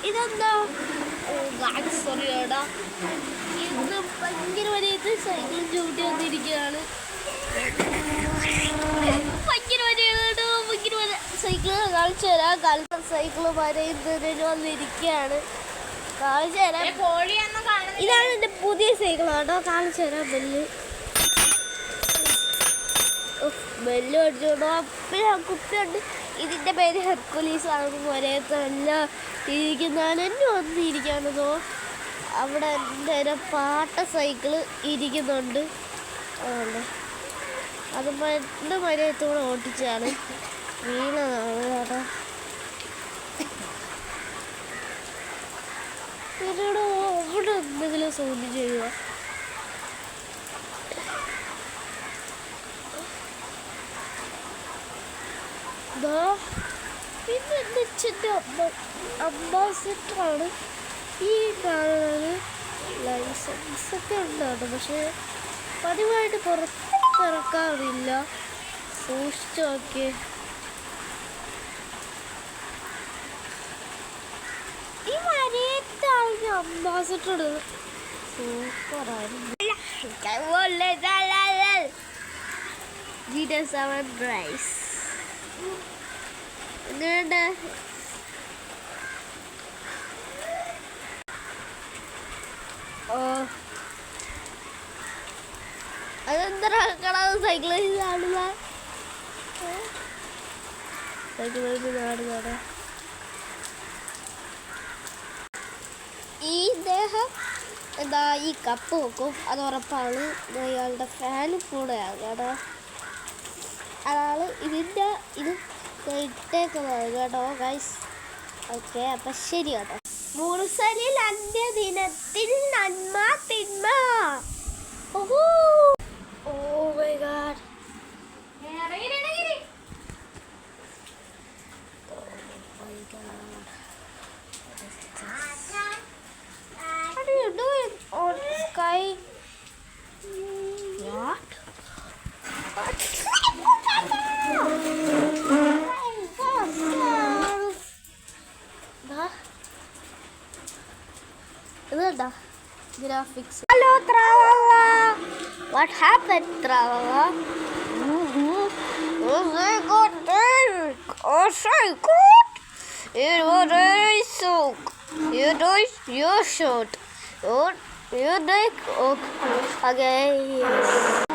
ഇതെന്താ സോറിയാടാ ഇന്ന് ഭയങ്കര വരെയത് സൈക്കിളും ചവിട്ടി വന്നിരിക്കുകയാണ്. ഭയങ്കര വരെയാട്ടോ ഭയങ്കര വരെ സൈക്കിള് കാണിച്ചു തരാം. കാലത്ത് സൈക്കിള് വരയുന്നതിന് വന്നിരിക്കുകയാണ്. കാണിച്ചു തരാം. ഇതാണ് എൻ്റെ പുതിയ സൈക്കിളാട്ടോ. കാണിച്ചു തരാം. ബെല്ല് അടിച്ചോട്ടോ. പിന്നെ കുപ്പിയുണ്ട്. ഇതിൻ്റെ പേര് ഹെർക്കുലീസ് ആണ്. വരയത്തല്ല ഇരിക്കുന്നതാണ്. എന്നെ വന്നിരിക്കുകയാണെന്നോ. അവിടെ എൻ്റെ പാട്ട സൈക്കിള് ഇരിക്കുന്നുണ്ട്. അതല്ലേ അത് എൻ്റെ മരയത്തോടെ ഓട്ടിച്ചാണ്. വീണതാണ് കേട്ടോ. പിന്നീട് അവിടെ എന്തെങ്കിലും സൂചി ചെയ്യുക. പിന്നെ എൻ്റെ അച്ഛൻ്റെ അംബാസിഡറാണ് ഈ കാണുന്നത്. ലൈസൻസൊക്കെ ഉണ്ടാണ്, പക്ഷേ പതിവായിട്ട് പുറത്തിറക്കാറില്ല. സൂക്ഷിച്ചു നോക്കിയേ. ഈ മരയത്താണ് അംബാസിഡർ. സൂപ്പറായിരുന്നു. GT7 റൈസ് എങ്ങനെയുണ്ട്? അതെന്താ സൈക്കിളിൽ നാടുക? സൈക്കിളിൽ നാടുകാണ് ഈ ഇദ്ദേഹം. എന്താ ഈ കപ്പ് വെക്കും, അത് ഉറപ്പാണ്. അയാളുടെ ഫാനും കൂടെയാണ് കേട്ടോ. അതാണ് ഇതിൻ്റെ ഇത് ഇട്ടേക്കുന്നത് കേട്ടോ ഗൈസ്. ഓക്കെ, അപ്പം ശരി കേട്ടോ. മുറുസലിൽ അന്ത്യദിനത്തിൽ നന്മ തിന്മ. ഓഹോ, oh my God. What are you doing on sky? What? Graphics. Hello, Tralala. What happened, Tralala? Oh my God, oh so good. It was very so. You do your shot. You do okay. Yes.